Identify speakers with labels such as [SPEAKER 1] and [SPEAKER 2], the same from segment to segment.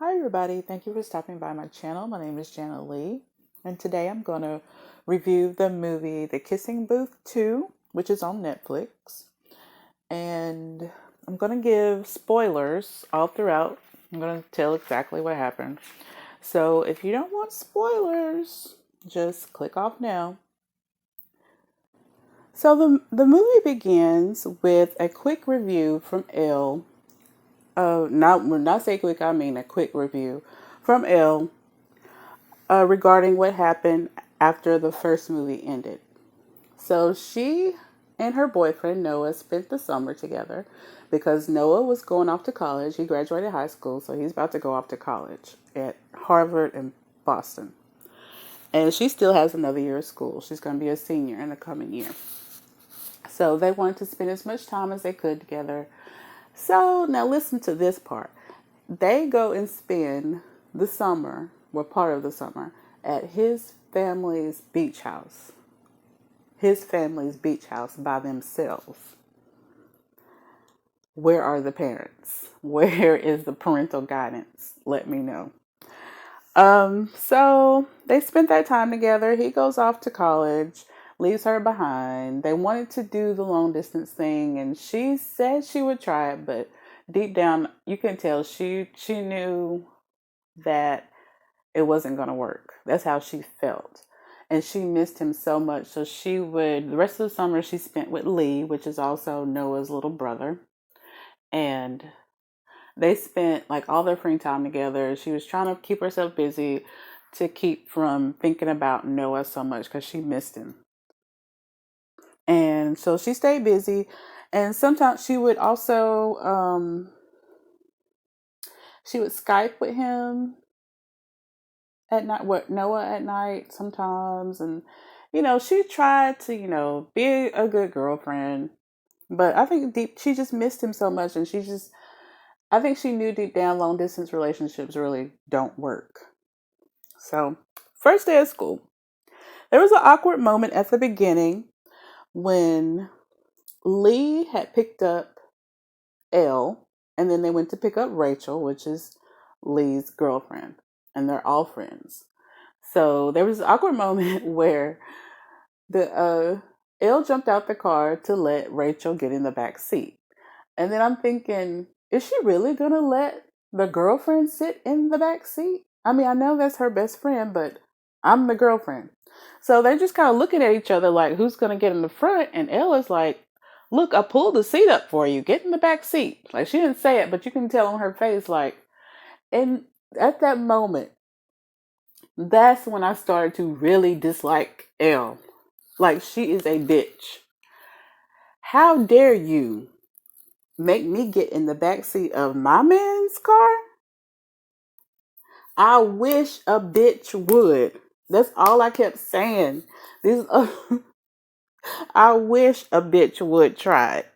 [SPEAKER 1] Hi everybody, thank you for stopping by my channel. My name is Jana Leigh, and today I'm going to review the movie The Kissing Booth 2, which is on Netflix. And I'm going to give spoilers all throughout. I'm going to tell exactly what happened. So if you don't want spoilers, just click off now. So the movie begins with a quick review from Elle. Not when I say quick, I mean a quick review from Elle regarding what happened after the first movie ended. So she and her boyfriend Noah spent the summer together because Noah was going off to college. He graduated high school, so he's about to go off to college at Harvard and Boston. And she still has another year of school. She's going to be a senior in the coming year. So they wanted to spend as much time as they could together. So now listen to this part. They go and spend the summer, well, part of the summer, at his family's beach house. His family's beach house by themselves. Where are the parents? Where is the parental guidance? Let me know. So they spent that time together. He goes off to college, leaves her behind. They wanted to do the long distance thing, and she said she would try it, but deep down, you can tell she knew that it wasn't going to work. That's how she felt. And she missed him so much. So the rest of the summer she spent with Leigh, which is also Noah's little brother. And they spent like all their free time together. She was trying to keep herself busy to keep from thinking about Noah so much because she missed him. And so she stayed busy. And sometimes she would Skype with him at night, what Noah at night sometimes, and she tried to be a good girlfriend, but I think she just missed him so much, and I think she knew deep down long distance relationships really don't work. So first day of school, there was an awkward moment at the beginning when Leigh had picked up Elle, and then they went to pick up Rachel, which is Leigh's girlfriend, and they're all friends. So there was an awkward moment where the Elle jumped out the car to let Rachel get in the back seat. And then I'm thinking, is she really gonna let the girlfriend sit in the back seat? I mean, I know that's her best friend, but I'm the girlfriend. So they're just kind of looking at each other like, who's gonna get in the front? And Elle is like, look, I pulled the seat up for you. Get in the back seat. Like, she didn't say it, but you can tell on her face, like, and at that moment, that's when I started to really dislike Elle. Like, she is a bitch. How dare you make me get in the back seat of my man's car? I wish a bitch would. That's all I kept saying. These, I wish a bitch would try it.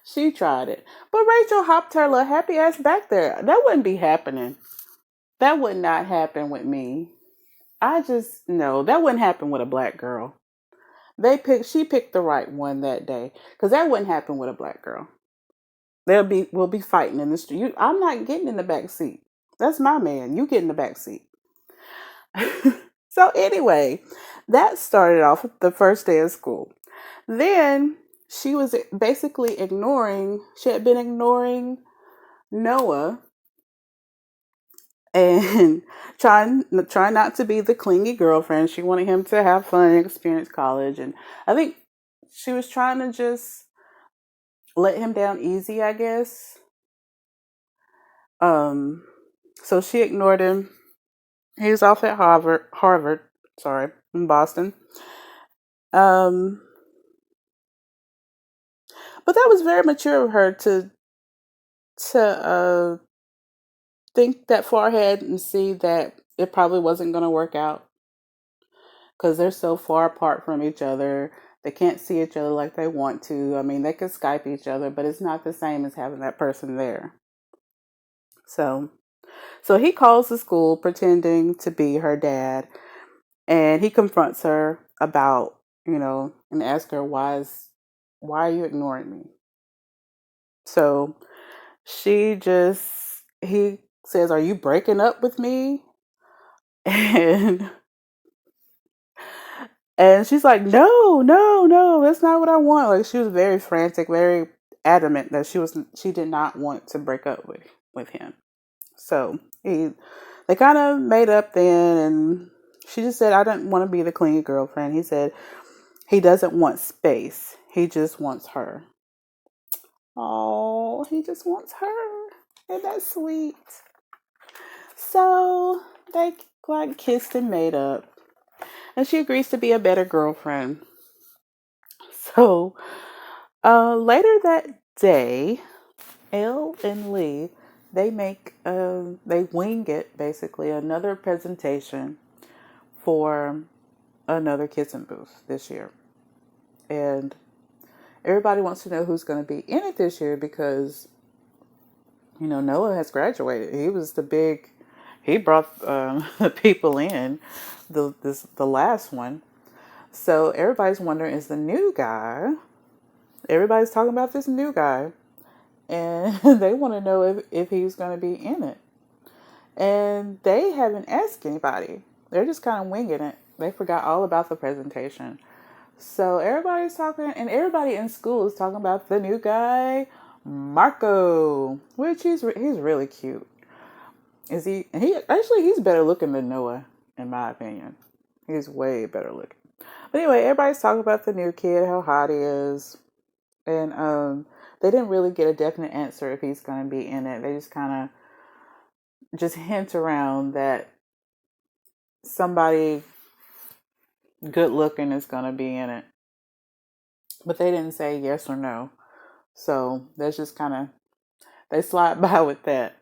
[SPEAKER 1] She tried it. But Rachel hopped her little happy ass back there. That wouldn't be happening. That would not happen with me. I just, no, that wouldn't happen with a black girl. She picked the right one that day. Because that wouldn't happen with a black girl. We'll be fighting in the street. I'm not getting in the back seat. That's my man. You get in the back seat. So anyway, that started off the first day of school. Then she was basically she had been ignoring Noah and trying not to be the clingy girlfriend. She wanted him to have fun and experience college. And I think she was trying to just let him down easy, I guess. Um, so she ignored him. He was off at Harvard, sorry, in Boston. Um, but that was very mature of her to think that far ahead and see that it probably wasn't going to work out because they're so far apart from each other. They can't see each other like they want to. I mean, they could Skype each other, but it's not the same as having that person there. So, so he calls the school pretending to be her dad, and he confronts her about, and asks her, why are you ignoring me? So he says, "Are you breaking up with me?" And and she's like, "No, no, no, that's not what I want." Like she was very frantic, very adamant that she did not want to break up with him. So they kind of made up then, and she just said, "I didn't want to be the clingy girlfriend." He said he doesn't want space. He just wants her. Oh, he just wants her. And that's sweet. So they like kissed and made up. And she agrees to be a better girlfriend. So later that day, Elle and Leigh, they wing it basically another presentation for another kissing booth this year. And everybody wants to know who's going to be in it this year because, Noah has graduated. He brought the people in, the last one. So everybody's wondering, is the new guy, everybody's talking about this new guy, and they want to know if he's going to be in it. And they haven't asked anybody. They're just kind of winging it. They forgot all about the presentation. So everybody's talking, and everybody in school is talking about the new guy, Marco, which he's really cute. Is he? And he's better looking than Noah, in my opinion. He's way better looking. But anyway, everybody's talking about the new kid, how hot he is, and they didn't really get a definite answer if he's going to be in it. They just kind of just hint around that somebody good looking is going to be in it, but they didn't say yes or no. So that's just kind of, they slide by with that.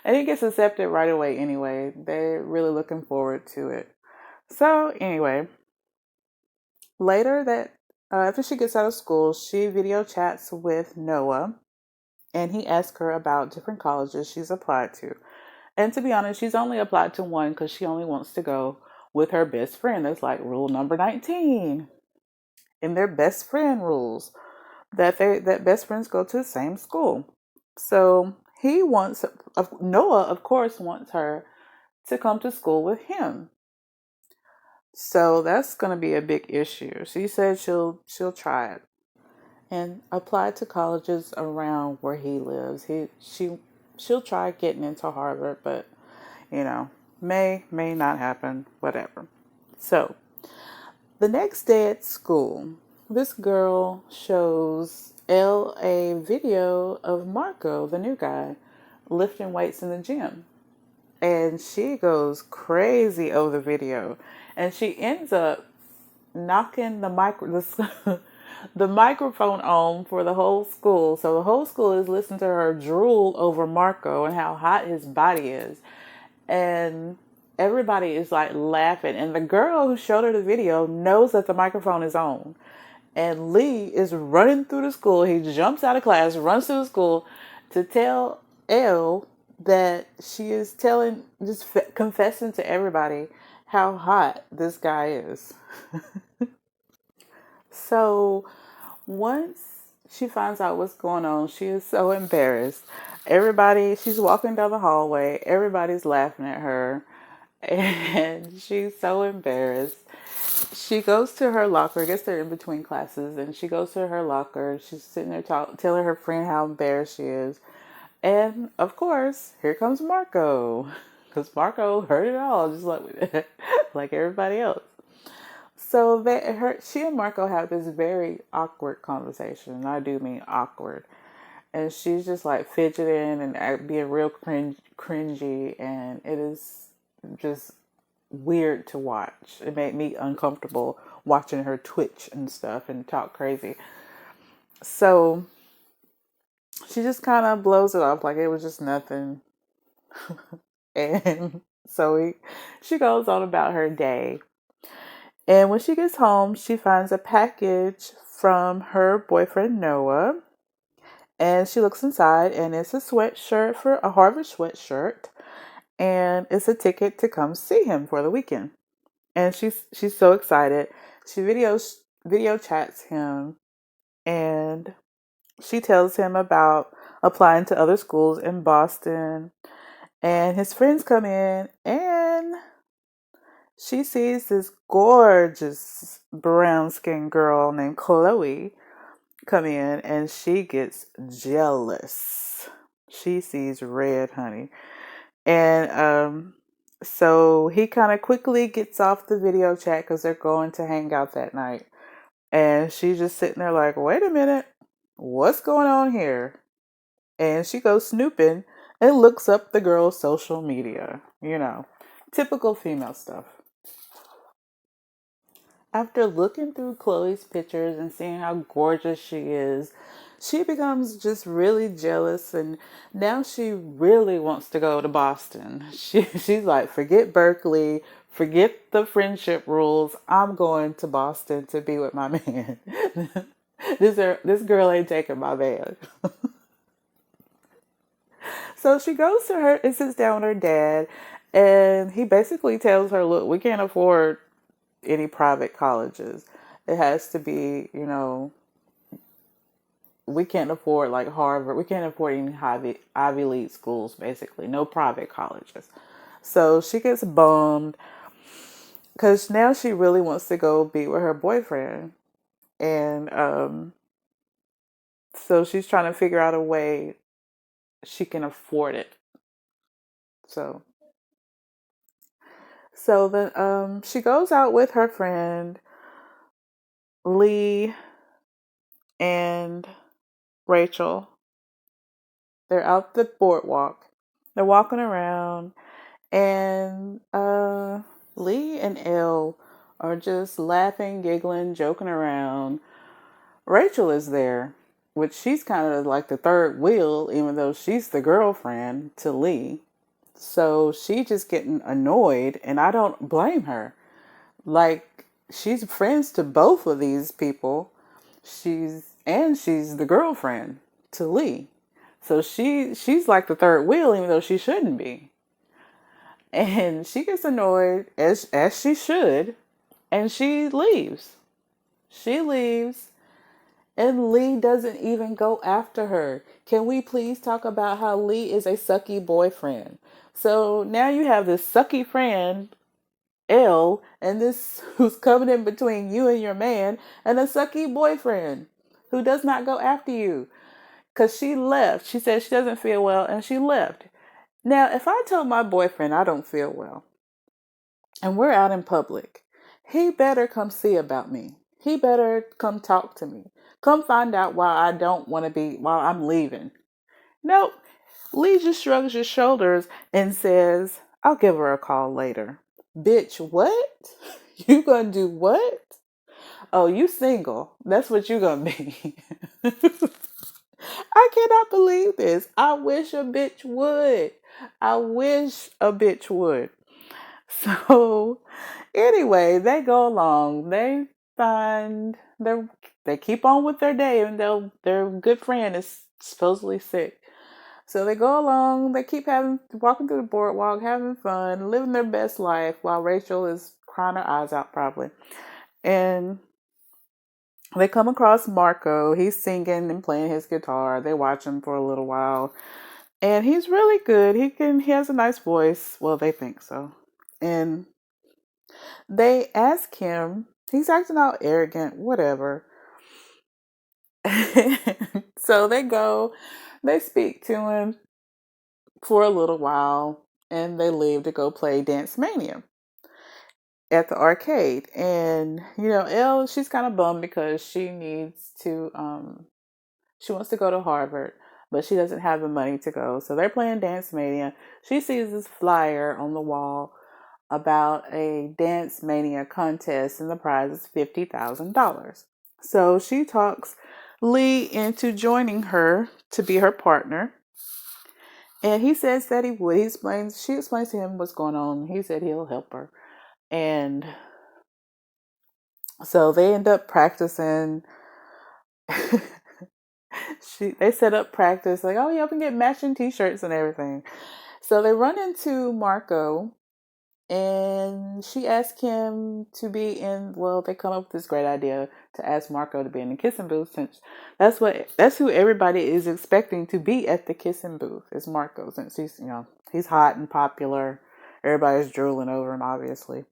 [SPEAKER 1] And it gets accepted right away anyway. They're really looking forward to it. So anyway, later that after she gets out of school, she video chats with Noah, and he asks her about different colleges she's applied to. And to be honest, she's only applied to one because she only wants to go with her best friend. That's like rule number 19 in their best friend rules, that best friends go to the same school. So Noah, of course, wants her to come to school with him. So that's going to be a big issue. She said she'll try it and apply to colleges around where he lives. She'll try getting into Harvard, but may not happen. Whatever. So the next day at school, this girl shows Elle a video of Marco, the new guy, lifting weights in the gym. And she goes crazy over the video. And she ends up knocking the microphone on for the whole school. So the whole school is listening to her drool over Marco and how hot his body is. And everybody is like laughing. And the girl who showed her the video knows that the microphone is on. And Leigh is running through the school. He jumps out of class, runs through the school to tell Elle that she is confessing to everybody how hot this guy is. So once she finds out what's going on, she is so embarrassed. She's walking down the hallway. Everybody's laughing at her. And she's so embarrassed. She goes to her locker. I guess they're in between classes. And she goes to her locker. She's sitting there telling her friend how embarrassed she is. And, of course, here comes Marco. Because Marco heard it all, just like everybody else. So she and Marco have this very awkward conversation. And I do mean awkward. And she's just like fidgeting and being real cringy. And it is just weird to watch. It made me uncomfortable watching her twitch and stuff and talk crazy. So she just kind of blows it off like it was just nothing. And so she goes on about her day. And when she gets home, she finds a package from her boyfriend, Noah. And she looks inside, and it's a Harvard sweatshirt. And it's a ticket to come see him for the weekend. And she's so excited. She video chats him, and she tells him about applying to other schools in Boston And his friends come in, and she sees this gorgeous brown skinned girl named Chloe come in, and she gets jealous. She sees red, honey. And so he kind of quickly gets off the video chat because they're going to hang out that night. And she's just sitting there like, wait a minute, what's going on here? And she goes snooping and looks up the girl's social media. Typical female stuff. After looking through Chloe's pictures and seeing how gorgeous she is, she becomes just really jealous, and now she really wants to go to Boston. She's like, forget Berkeley, forget the friendship rules. I'm going to Boston to be with my man. This girl ain't taking my man. So she goes to her and sits down with her dad, and he basically tells her, look, we can't afford any private colleges. It has to be, we can't afford like Harvard. We can't afford any Ivy League schools, basically. No private colleges. So she gets bummed because now she really wants to go be with her boyfriend. And so she's trying to figure out a way she can afford it. So then she goes out with her friend Leigh and Rachel. They're out the boardwalk. They're walking around, and Leigh and Elle are just laughing, giggling, joking around. Rachel is there, which she's kind of like the third wheel, even though she's the girlfriend to Leigh. So she just getting annoyed, and I don't blame her. Like, she's friends to both of these people. She's the girlfriend to Leigh. So she's like the third wheel, even though she shouldn't be. And she gets annoyed, as she should, and she leaves. She leaves, and Leigh doesn't even go after her. Can we please talk about how Leigh is a sucky boyfriend? So now you have this sucky friend, Elle, and this who's coming in between you and your man, and a sucky boyfriend who does not go after you. Because she left. She said she doesn't feel well, and she left. Now, if I tell my boyfriend I don't feel well, and we're out in public, he better come see about me. He better come talk to me. Come find out why I don't want to be, while I'm leaving. Nope. Leigh just shrugs his shoulders and says, I'll give her a call later. Bitch, what? You gonna do what? Oh, you single. That's what you gonna be. I cannot believe this. I wish a bitch would. I wish a bitch would. So, anyway, they go along. They find they keep on with their day, and their good friend is supposedly sick. So they go along. They keep walking through the boardwalk, having fun, living their best life, while Rachel is crying her eyes out, probably. And they come across Marco. He's singing and playing his guitar. They watch him for a little while, and he's really good. He has a nice voice. Well, they think so. And they ask him, he's acting out arrogant, whatever. So they speak to him for a little while, and they leave to go play Dance Mania at the arcade. And, Elle, she's kind of bummed because she wants to go to Harvard, but she doesn't have the money to go. So they're playing Dance Mania. She sees this flyer on the wall about a Dance Mania contest, and the prize is $50,000. So she talks Leigh into joining her to be her partner. And he says that he would. She explains to him what's going on. He said he'll help her. And so they end up practicing. They set up practice, like, oh, yeah, we can get matching t-shirts and everything. So they run into Marco, And she asked him to be in, well, they come up with this great idea to ask Marco to be in the kissing booth, since that's who everybody is expecting to be at the kissing booth is Marco, since he's hot and popular. Everybody's drooling over him, obviously.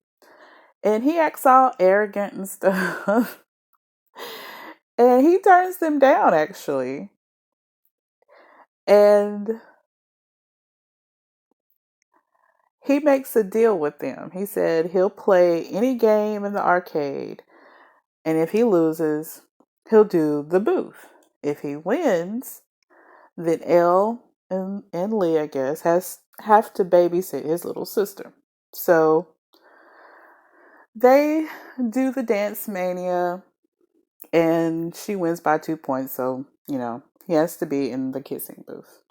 [SPEAKER 1] And he acts all arrogant and stuff. And he turns them down, actually. And he makes a deal with them. He said he'll play any game in the arcade. And if he loses, he'll do the booth. If he wins, then Elle and Leigh, I guess, have to babysit his little sister. So they do the dance mania, and she wins by 2 points. So, he has to be in the kissing booth.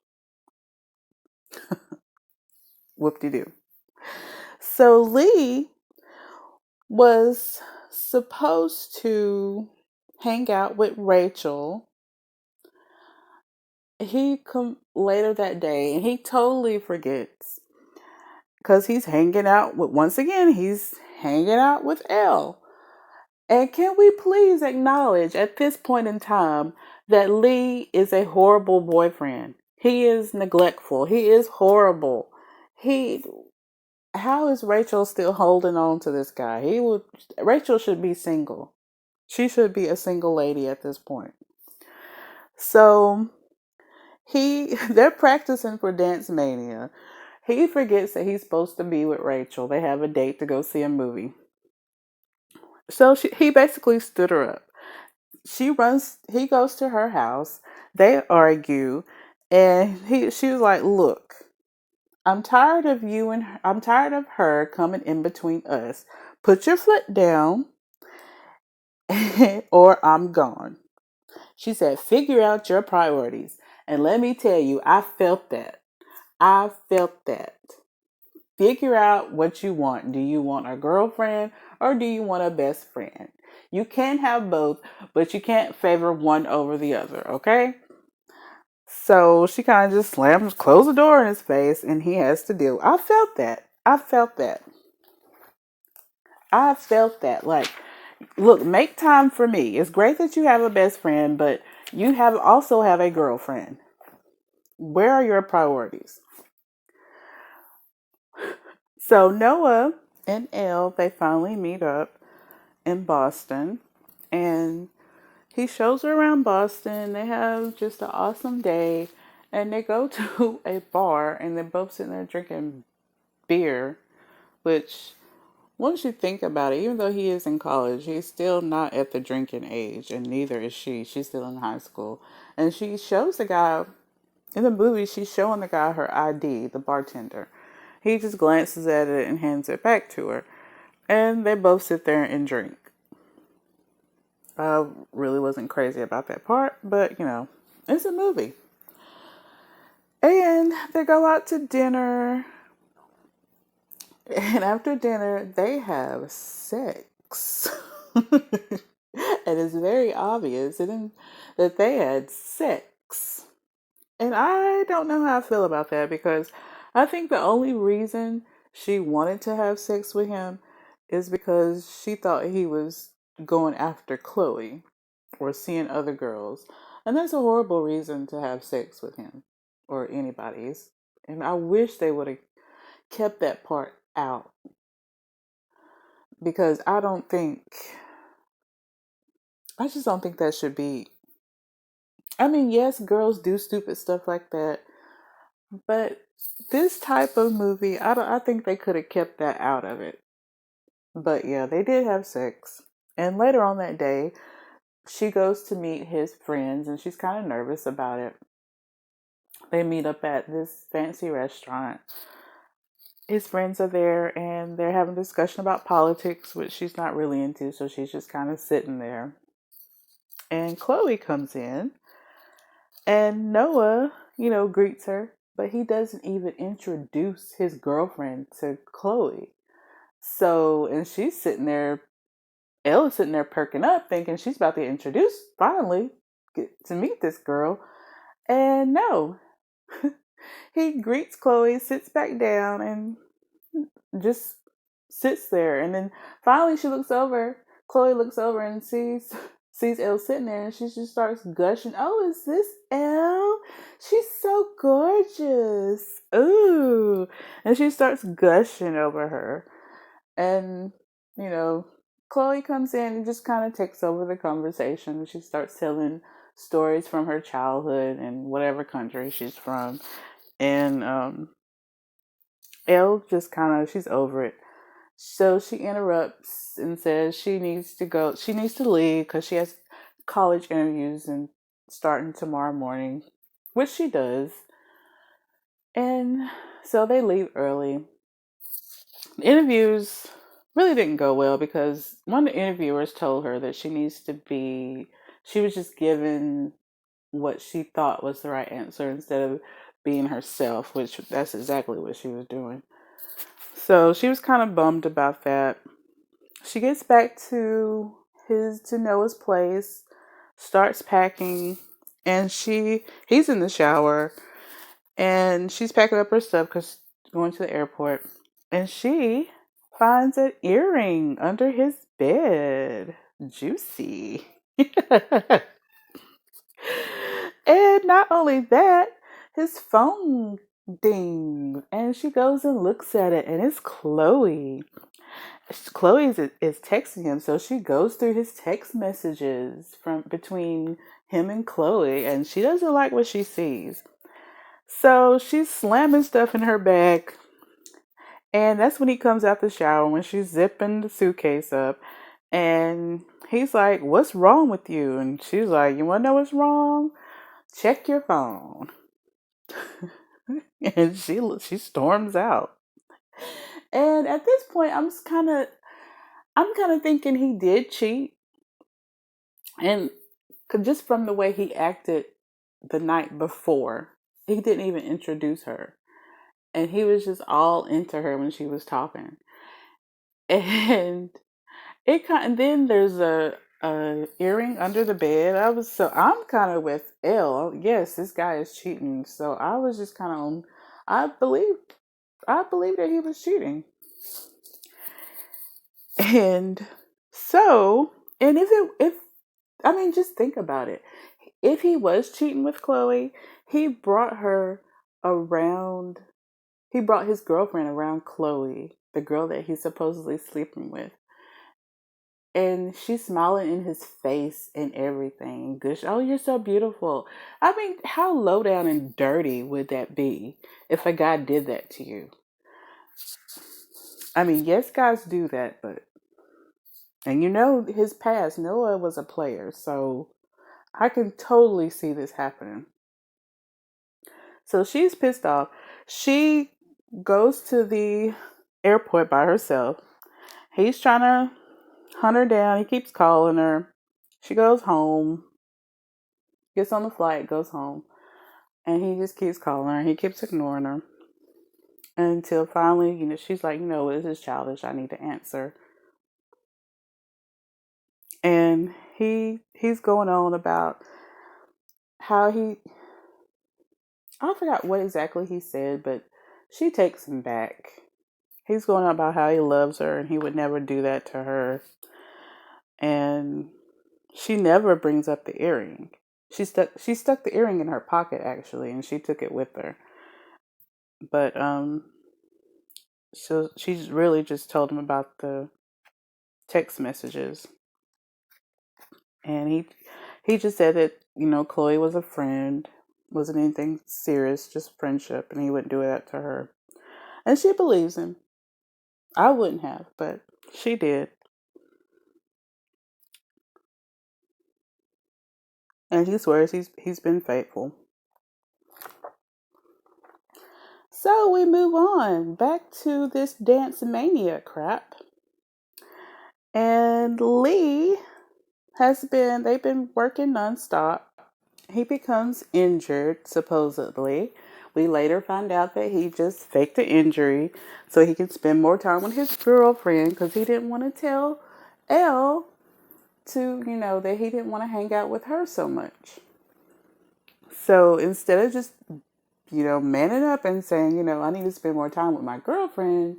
[SPEAKER 1] Whoop-de-doo. So Leigh was supposed to hang out with Rachel. He come later that day, and he totally forgets because he's hanging out with, once again, he's hanging out with Elle. And can we please acknowledge at this point in time that Leigh is a horrible boyfriend? He is neglectful. He is horrible. How is Rachel still holding on to this guy? Rachel should be single. She should be a single lady at this point. So they're practicing for Dance Mania. He forgets that he's supposed to be with Rachel. They have a date to go see a movie. So he basically stood her up. He goes to her house. They argue, and she was like, "Look, I'm tired of you and I'm tired of her coming in between us. Put your foot down or I'm gone." She said, "Figure out your priorities." And let me tell you, I felt that. I felt that. Figure out what you want. Do you want a girlfriend or do you want a best friend? You can have both, but you can't favor one over the other, okay? So she kind of just closed the door in his face, and he has to deal. I felt that. I felt that. I felt that. Like, look, make time for me. It's great that you have a best friend, but you also have a girlfriend. Where are your priorities? So Noah and Elle, they finally meet up in Boston, and he shows her around Boston. They have just an awesome day, and they go to a bar, and they're both sitting there drinking beer, which, once you think about it, even though he is in college, he's still not at the drinking age, and neither is she. She's still in high school. And she shows the guy, in the movie, she's showing the guy her ID, the bartender. He just glances at it and hands it back to her. And they both sit there and drink. I really wasn't crazy about that part, but, it's a movie. And they go out to dinner. And after dinner, they have sex. And it's very obvious that they had sex. And I don't know how I feel about that, because I think the only reason she wanted to have sex with him is because she thought he was going after Chloe or seeing other girls. And that's a horrible reason to have sex with him or anybody's. And I wish they would have kept that part out, because I just don't think that should be. I mean, yes, girls do stupid stuff like that, but this type of movie, I think they could have kept that out of it. But yeah, they did have sex. And later on that day, she goes to meet his friends, and she's kind of nervous about it. They meet up at this fancy restaurant. His friends are there, and they're having a discussion about politics, which she's not really into, so she's just kind of sitting there. And Chloe comes in, and Noah, greets her, but he doesn't even introduce his girlfriend to Chloe. So, and she's sitting there, Ella's sitting there perking up, thinking she's about to finally get to meet this girl. And no, he greets Chloe, sits back down, and just sits there, and then finally she looks over. Chloe looks over and sees Elle sitting there, and she just starts gushing. Oh, is this Elle? She's so gorgeous. Ooh, and she starts gushing over her, and you know, Chloe comes in and just kind of takes over the conversation. She starts telling stories from her childhood and whatever country she's from, and Elle just kind of, she's over it. So she interrupts and says she needs to go. She needs to leave because she has college interviews and starting tomorrow morning, which she does. And so they leave early. The interviews really didn't go well because one of the interviewers told her that she needs to be. She was just given what she thought was the right answer instead of being herself, which that's exactly what she was doing. So she was kind of bummed about that. She gets back to Noah's place, starts packing, and he's in the shower, and she's packing up her stuff because going to the airport, and she finds an earring under his bed, juicy. And not only that, his phone dings, and she goes and looks at it, and it's Chloe. Chloe is texting him, so she goes through his text messages from between him and Chloe, and she doesn't like what she sees. So she's slamming stuff in her bag, and that's when he comes out the shower when she's zipping the suitcase up, and he's like, "What's wrong with you?" And she's like, "You want to know what's wrong? Check your phone." And she storms out. And at this point, I'm kind of thinking he did cheat, and just from the way he acted the night before, he didn't even introduce her, and he was just all into her when she was talking. And and then there's a earring under the bed. I'm kind of with Elle. Yes, this guy is cheating. So I was just kind of on. I believe I believe that he was cheating. And so, and if I mean, just think about it. If he was cheating with Chloe, he brought her around. He brought his girlfriend around Chloe, the girl that he's supposedly sleeping with. And she's smiling in his face and everything. Gush, oh, you're so beautiful. I mean, how low down and dirty would that be if a guy did that to you? I mean, yes, guys do that, but. And you know his past, Noah was a player, so I can totally see this happening. So she's pissed off. She goes to the airport by herself. He's trying to hunt her down. He keeps calling her. She goes home, gets on the flight, goes home. And he just keeps calling her. He keeps ignoring her. Until finally, she's like, this is childish. I need to answer. And he's going on about how I forgot what exactly he said, but she takes him back. He's going on about how he loves her and he would never do that to her. And she never brings up the earring. She stuck the earring in her pocket actually, and she took it with her. But so she's really just told him about the text messages. And he just said that, Chloe was a friend, wasn't anything serious, just friendship, and he wouldn't do that to her. And she believes him. I wouldn't have, but she did. And he swears he's been faithful. So we move on back to this dance mania crap. And Leigh they've been working nonstop. He becomes injured, supposedly. We later find out that he just faked the injury so he can spend more time with his girlfriend because he didn't want to tell Elle that he didn't want to hang out with her so much. So instead of just, manning up and saying, I need to spend more time with my girlfriend,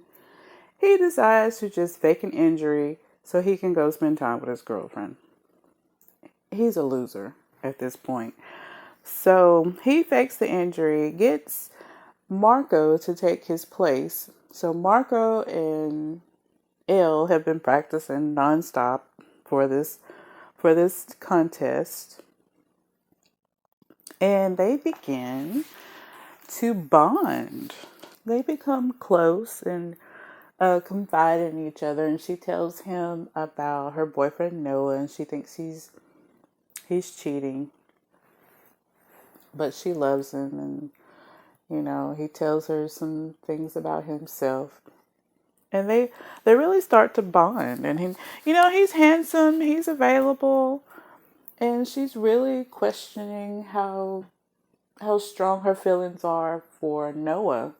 [SPEAKER 1] he decides to just fake an injury so he can go spend time with his girlfriend. He's a loser at this point. So he fakes the injury, gets Marco to take his place. So Marco and Elle have been practicing nonstop for this contest, and they begin to bond. They become close and confide in each other, and she tells him about her boyfriend Noah, and she thinks he's cheating, but she loves him, and he tells her some things about himself, and they really start to bond. And he's handsome, he's available, and she's really questioning how strong her feelings are for Noah.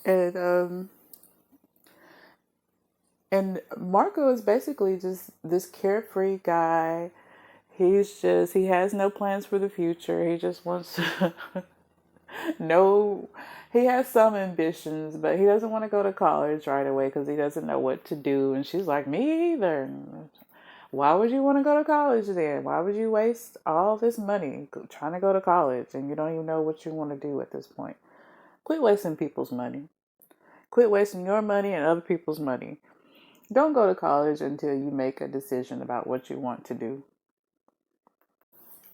[SPEAKER 1] And and Marco is basically just this carefree guy. He has no plans for the future. He just wants to no, he has some ambitions, but he doesn't want to go to college right away because he doesn't know what to do. And she's like, me either. Why would you want to go to college then? Why would you waste all this money trying to go to college and you don't even know what you want to do at this point? Quit wasting people's money. Quit wasting your money and other people's money. Don't go to college until you make a decision about what you want to do.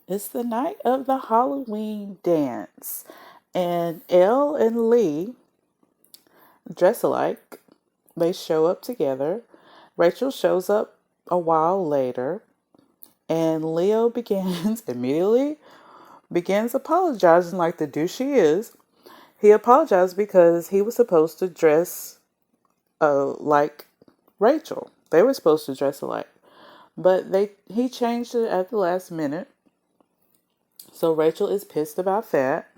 [SPEAKER 1] It's the night of the Halloween dance, and Elle and Leigh dress alike. They show up together. Rachel shows up a while later, and Leo immediately begins apologizing like the douche he is. He apologized because he was supposed to dress like Rachel. They were supposed to dress alike, but he changed it at the last minute. So Rachel is pissed about that.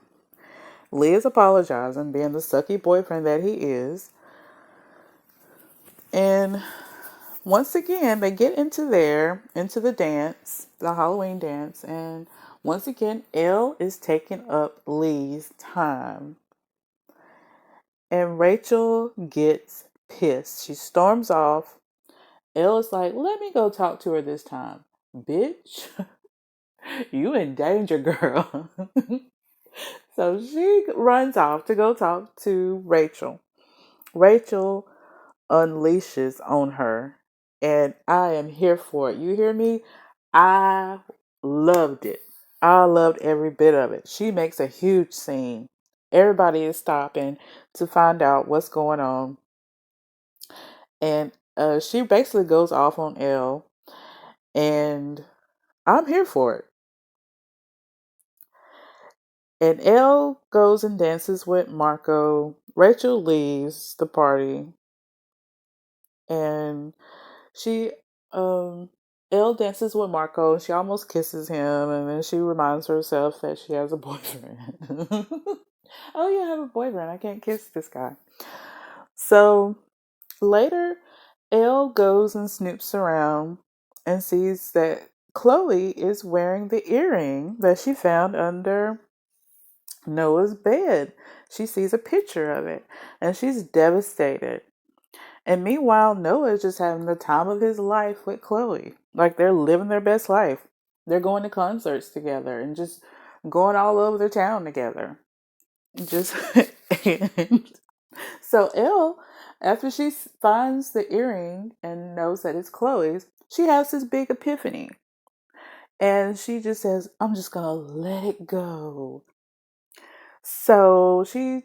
[SPEAKER 1] Leigh is apologizing, being the sucky boyfriend that he is. And once again, they get into the dance, the Halloween dance, and once again, Elle is taking up Leigh's time. And Rachel gets pissed. She storms off. Elle is like, let me go talk to her this time. Bitch, you in danger, girl. So she runs off to go talk to Rachel. Rachel unleashes on her, and I am here for it. You hear me? I loved it. I loved every bit of it. She makes a huge scene. Everybody is stopping to find out what's going on, and she basically goes off on Elle, and I'm here for it. And Elle goes and dances with Marco. Rachel leaves the party, and she Elle dances with Marco. She almost kisses him, and then she reminds herself that she has a boyfriend. Oh, yeah, I have a boyfriend. I can't kiss this guy. So later, Elle goes and snoops around and sees that Chloe is wearing the earring that she found under Noah's bed. She sees a picture of it, and she's devastated. And meanwhile, Noah is just having the time of his life with Chloe. Like, they're living their best life. They're going to concerts together and just going all over the town together. Just and so Elle, after she finds the earring and knows that it's Chloe's, she has this big epiphany. And she just says, I'm just gonna let it go. So she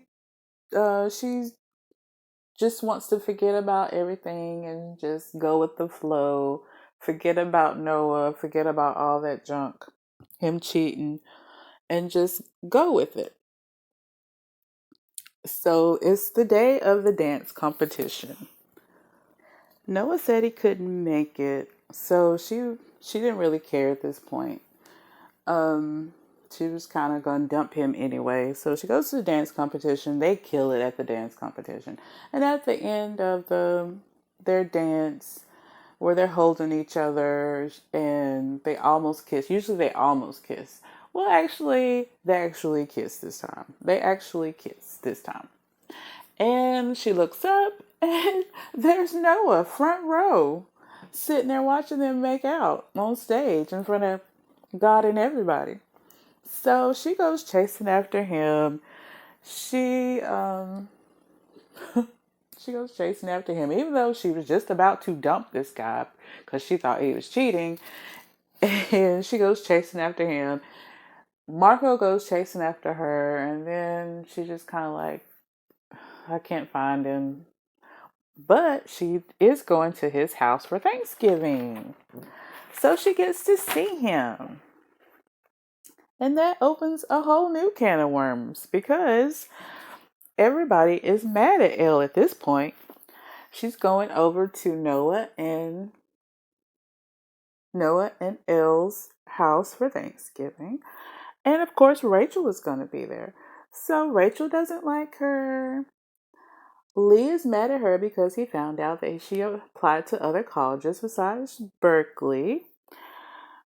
[SPEAKER 1] just wants to forget about everything and just go with the flow. Forget about Noah, forget about all that junk, him cheating, and just go with it. So it's the day of the dance competition. Noah said he couldn't make it, so she didn't really care at this point. Um, she was kind of gonna dump him anyway. So she goes to the dance competition. They kill it at the dance competition, and at the end of their dance, where they're holding each other and they almost kiss. Usually they almost kiss. Well, actually, they actually kiss this time. They actually kiss this time. And she looks up, and there's Noah, front row, sitting there watching them make out on stage in front of God and everybody. So she goes chasing after him. She she goes chasing after him, even though she was just about to dump this guy because she thought he was cheating. And she goes chasing after him. Marco goes chasing after her, and then she just kind of like, I can't find him. But she is going to his house for Thanksgiving. So she gets to see him. And that opens a whole new can of worms because everybody is mad at Elle at this point. She's going over to Noah and Elle's house for Thanksgiving. And of course, Rachel is going to be there. So Rachel doesn't like her. Leigh is mad at her because he found out that she applied to other colleges besides Berkeley.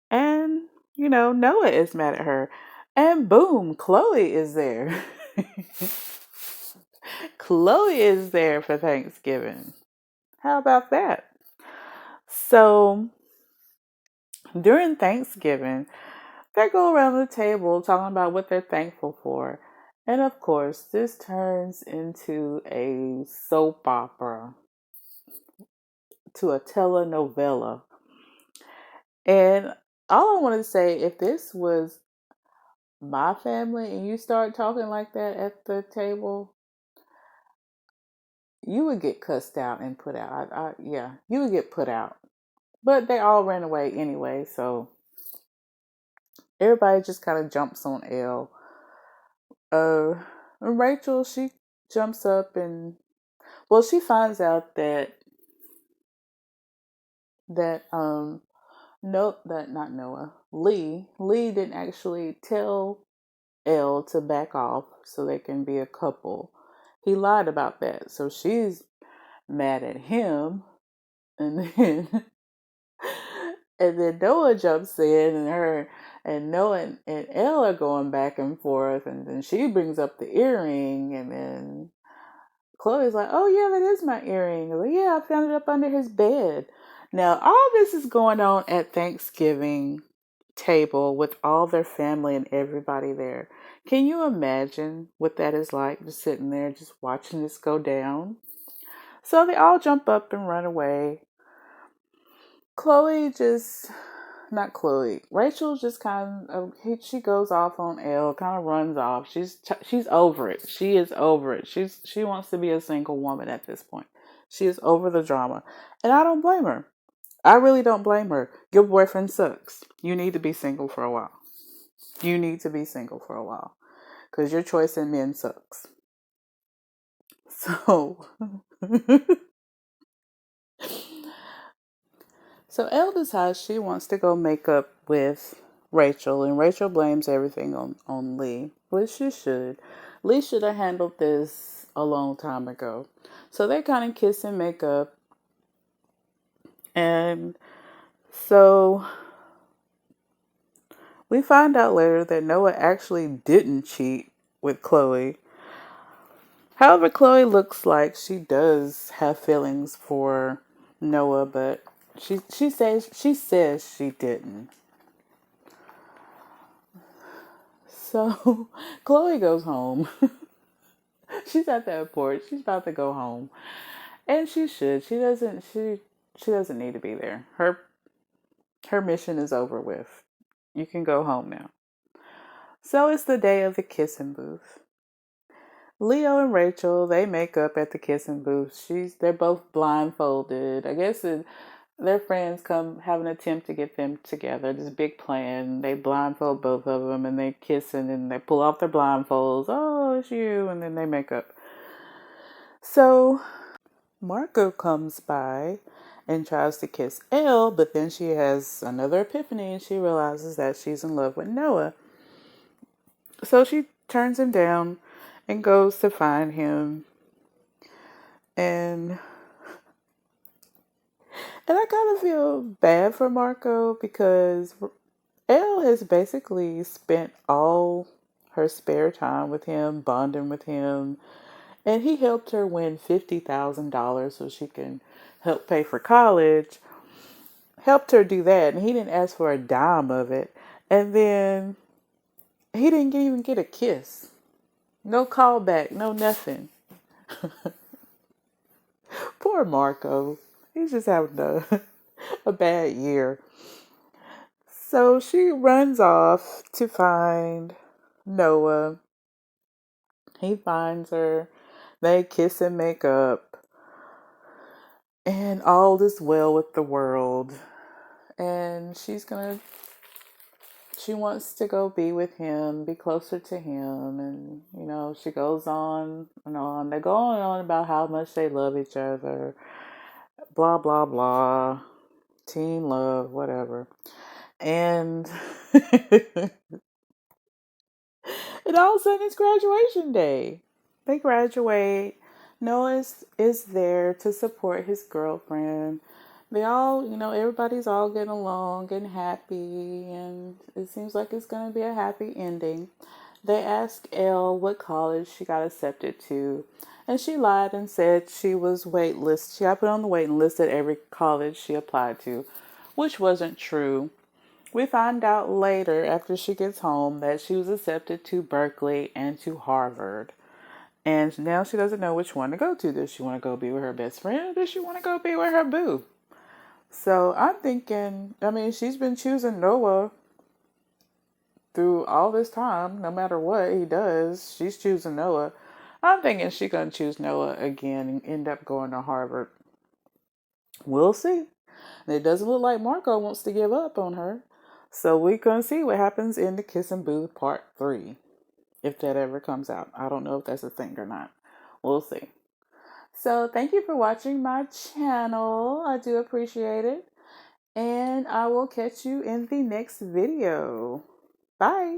[SPEAKER 1] And, Noah is mad at her. And boom, Chloe is there. Chloe is there for Thanksgiving. How about that? So during Thanksgiving, they go around the table talking about what they're thankful for. And of course, this turns into a soap opera, to a telenovela. And all I want to say, if this was my family and you start talking like that at the table, you would get cussed out and put out. Yeah, you would get put out. But they all ran away anyway, so everybody just kind of jumps on Elle. Rachel, she jumps up and, well, she finds out that no, that not Noah, Leigh didn't actually tell Elle to back off so they can be a couple. He lied about that, so she's mad at him, and then and then Noah jumps in, and Noah and Elle are going back and forth, and then she brings up the earring, and then Chloe's like, "Oh yeah, that is my earring." Like, yeah, I found it up under his bed. Now all this is going on at Thanksgiving table with all their family and everybody there. Can you imagine what that is like, just sitting there just watching this go down? So they all jump up and run away. Chloe just not Chloe. Rachel just kind of she goes off on Elle, kind of runs off. She's over it. She is over it. She wants to be a single woman at this point. She is over the drama, and I don't blame her. I really don't blame her. Your boyfriend sucks. You need to be single for a while. You need to be single for a while because your choice in men sucks. So, so Elle decides she wants to go make up with Rachel, and Rachel blames everything on Leigh, which she should. Leigh should have handled this a long time ago. So they kind of kiss and make up, and so we find out later that Noah actually didn't cheat with Chloe. However, Chloe looks like she does have feelings for Noah, but she says she didn't. So Chloe goes home. She's at the airport. She's about to go home, and she should. She doesn't need to be there. Her mission is over with. You can go home now. So it's the day of the kissing booth. Leo and Rachel, they make up at the kissing booth. They're both blindfolded. I guess their friends come have an attempt to get them together. This big plan. They blindfold both of them and they kiss and then they pull off their blindfolds. Oh, it's you. And then they make up. So Marco comes by and tries to kiss Elle, but then she has another epiphany and she realizes that she's in love with Noah. So she turns him down and goes to find him. And I kind of feel bad for Marco because Elle has basically spent all her spare time with him, bonding with him. And he helped her win $50,000 so she can help pay for college. Helped her do that, and he didn't ask for a dime of it. And then he didn't even get a kiss. No callback, no nothing. Poor Marco. He's just having a bad year. So she runs off to find Noah. He finds her. They kiss and make up. And all is well with the world. And she wants to go be with him, be closer to him. And, she goes on and on. They go on and on about how much they love each other. Blah, blah, blah. Teen love, whatever. And and all of a sudden it's graduation day. They graduate. Noah is there to support his girlfriend. They all, everybody's all getting along and happy, and it seems like it's going to be a happy ending. They asked Elle what college she got accepted to, and she lied and said she was waitlist. She got put on the waiting list at every college she applied to, which wasn't true. We find out later, after she gets home, that she was accepted to Berkeley and to Harvard. And now she doesn't know which one to go to. Does she want to go be with her best friend, or does she want to go be with her boo? So I'm thinking, she's been choosing Noah through all this time. No matter what he does, she's choosing Noah. I'm thinking she's going to choose Noah again and end up going to Harvard. We'll see. And it doesn't look like Marco wants to give up on her. So we're going to see what happens in the Kissing Booth Part 3. If that ever comes out. I don't know if that's a thing or not. We'll see. So thank you for watching my channel. I do appreciate it. And I will catch you in the next video. Bye.